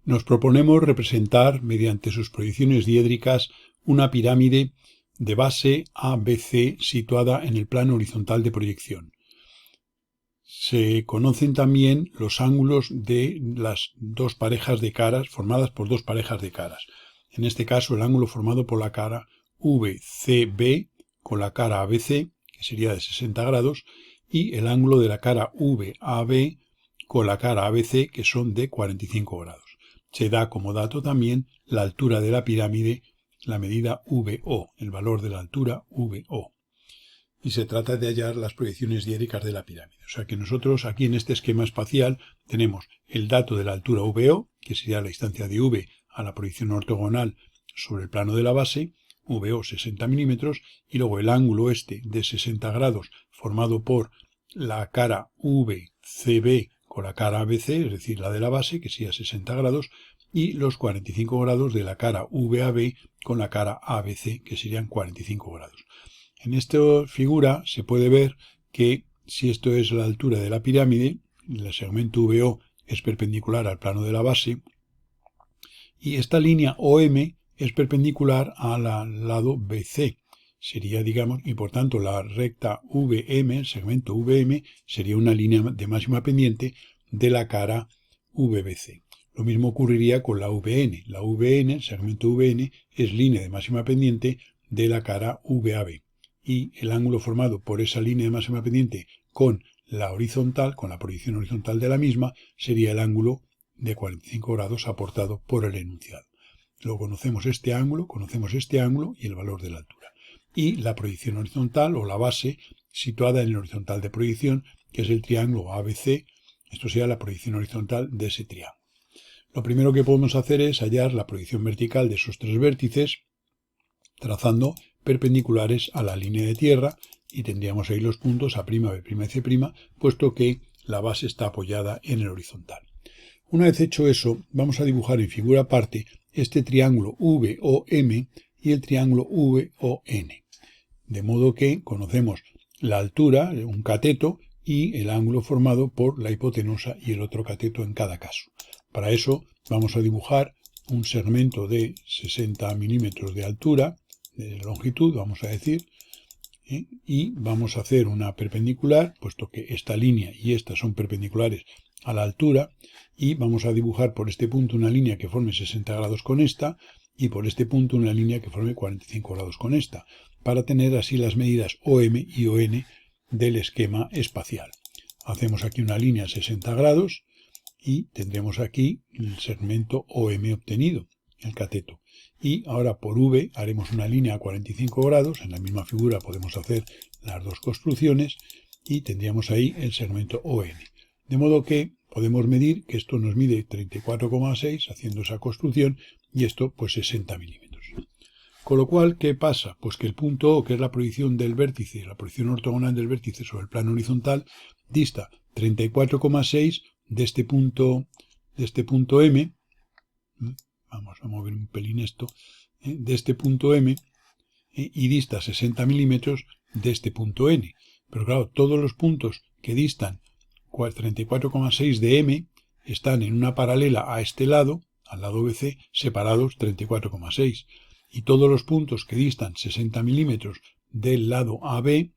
Nos proponemos representar mediante sus proyecciones diédricas una pirámide de base ABC situada en el plano horizontal de proyección. Se conocen también los ángulos de las dos parejas de caras formadas por dos parejas de caras. En este caso, el ángulo formado por la cara VCB con la cara ABC, que sería de 60 grados, y el ángulo de la cara VAB con la cara ABC, que son de 45 grados. Se da como dato también la altura de la pirámide, la medida VO, el valor de la altura VO. Y se trata de hallar las proyecciones diédricas de la pirámide. O sea que nosotros aquí en este esquema espacial tenemos el dato de la altura VO, que sería la distancia de V a la proyección ortogonal sobre el plano de la base, VO 60 milímetros, y luego el ángulo este de 60 grados formado por la cara VCB con la cara ABC, es decir, la de la base, que sería 60 grados, y los 45 grados de la cara VAB con la cara ABC, que serían 45 grados. En esta figura se puede ver que si esto es la altura de la pirámide, el segmento VO es perpendicular al plano de la base, y esta línea OM es perpendicular al lado BC. Sería, digamos, y por tanto la recta VM, el segmento VM, sería una línea de máxima pendiente de la cara VBC. Lo mismo ocurriría con la VN. La VN, el segmento VN, es línea de máxima pendiente de la cara VAB. Y el ángulo formado por esa línea de máxima pendiente con la horizontal, con la proyección horizontal de la misma, sería el ángulo de 45 grados aportado por el enunciado. Luego conocemos este ángulo y el valor de la altura. Y la proyección horizontal o la base situada en el horizontal de proyección, que es el triángulo ABC. Esto sería la proyección horizontal de ese triángulo. Lo primero que podemos hacer es hallar la proyección vertical de esos tres vértices, trazando perpendiculares a la línea de tierra, y tendríamos ahí los puntos A', B' y C', puesto que la base está apoyada en el horizontal. Una vez hecho eso, vamos a dibujar en figura aparte este triángulo VOM y el triángulo VON. De modo que conocemos la altura, un cateto, y el ángulo formado por la hipotenusa y el otro cateto en cada caso. Para eso vamos a dibujar un segmento de 60 milímetros de altura, de longitud, vamos a decir, y vamos a hacer una perpendicular, puesto que esta línea y esta son perpendiculares a la altura, y vamos a dibujar por este punto una línea que forme 60 grados con esta, y por este punto una línea que forme 45 grados con esta, para tener así las medidas OM y ON del esquema espacial. Hacemos aquí una línea a 60 grados y tendremos aquí el segmento OM obtenido, el cateto. Y ahora por V haremos una línea a 45 grados, en la misma figura podemos hacer las dos construcciones y tendríamos ahí el segmento ON. De modo que podemos medir que esto nos mide 34,6 haciendo esa construcción y esto pues 60 milímetros. Con lo cual, ¿qué pasa? Pues que el punto O, que es la proyección del vértice, la proyección ortogonal del vértice sobre el plano horizontal, dista 34,6 de este punto M. Vamos a mover un pelín esto, de este punto M, y dista 60 milímetros de este punto N. Pero claro, todos los puntos que distan 34,6 de M están en una paralela a este lado, al lado BC, separados 34,6. Y todos los puntos que distan 60 milímetros del lado AB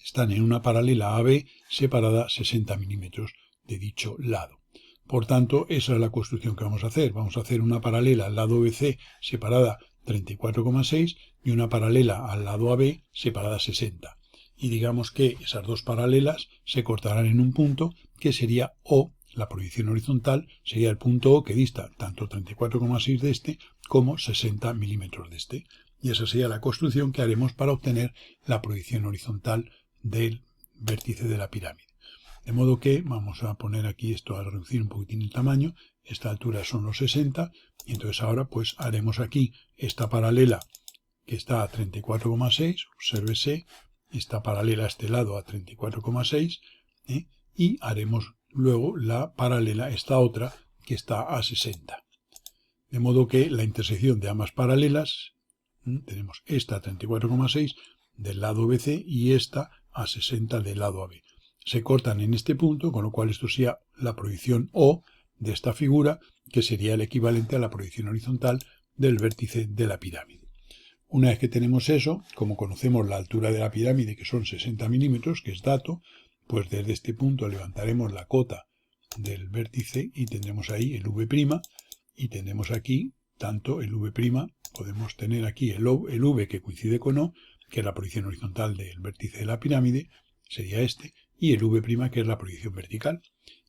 están en una paralela AB separada 60 milímetros de dicho lado. Por tanto, esa es la construcción que vamos a hacer. Vamos a hacer una paralela al lado BC separada 34,6 y una paralela al lado AB separada 60. Y digamos que esas dos paralelas se cortarán en un punto que sería O, la proyección horizontal, sería el punto O que dista tanto 34,6 de este como 60 milímetros de este. Y esa sería la construcción que haremos para obtener la proyección horizontal del vértice de la pirámide. De modo que vamos a poner aquí esto a reducir un poquitín el tamaño. Esta altura son los 60 y entonces ahora pues haremos aquí esta paralela que está a 34,6, obsérvese, está paralela a este lado a 34,6 y haremos luego la paralela, esta otra que está a 60. De modo que la intersección de ambas paralelas, tenemos esta a 34,6 del lado BC y esta a 60 del lado AB. Se cortan en este punto, con lo cual esto sería la proyección O de esta figura, que sería el equivalente a la proyección horizontal del vértice de la pirámide. Una vez que tenemos eso, como conocemos la altura de la pirámide, que son 60 milímetros, que es dato, pues desde este punto levantaremos la cota del vértice y tendremos ahí el V', y tendremos aquí tanto el V', podemos tener aquí el V que coincide con O, que es la proyección horizontal del vértice de la pirámide, sería este, y el V' que es la proyección vertical.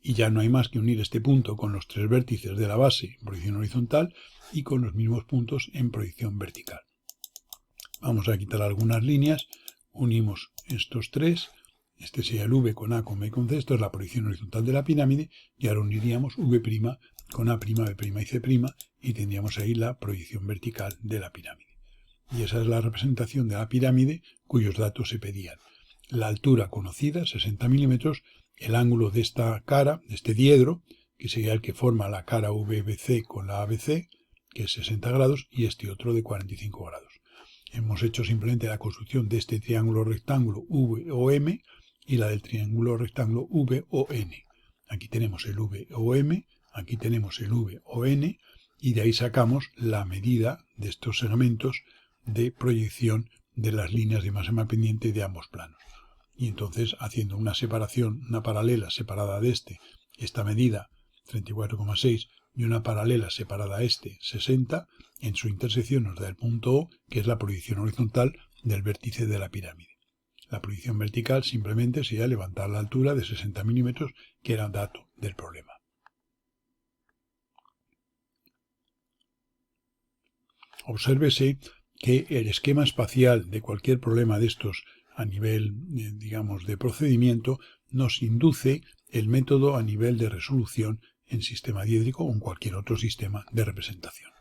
Y ya no hay más que unir este punto con los tres vértices de la base en proyección horizontal y con los mismos puntos en proyección vertical. Vamos a quitar algunas líneas, unimos estos tres, este sería el V con A, con B y con C, esto es la proyección horizontal de la pirámide, y ahora uniríamos V' con A', B' y C', y tendríamos ahí la proyección vertical de la pirámide. Y esa es la representación de la pirámide cuyos datos se pedían. La altura conocida, 60 milímetros, el ángulo de esta cara, de este diedro, que sería el que forma la cara VBC con la ABC, que es 60 grados, y este otro de 45 grados. Hemos hecho simplemente la construcción de este triángulo rectángulo VOM y la del triángulo rectángulo VON. Aquí tenemos el VOM, aquí tenemos el VON, y de ahí sacamos la medida de estos elementos de proyección de las líneas de máxima pendiente de ambos planos. Y entonces, haciendo una separación, una paralela separada de esta medida 34,6 y una paralela separada a 60, en su intersección nos da el punto O, que es la proyección horizontal del vértice de la pirámide. La proyección vertical simplemente sería levantar la altura de 60 milímetros, que era dato del problema. Obsérvese que el esquema espacial de cualquier problema de estos a nivel, digamos, de procedimiento, nos induce el método a nivel de resolución en sistema diédrico o en cualquier otro sistema de representación.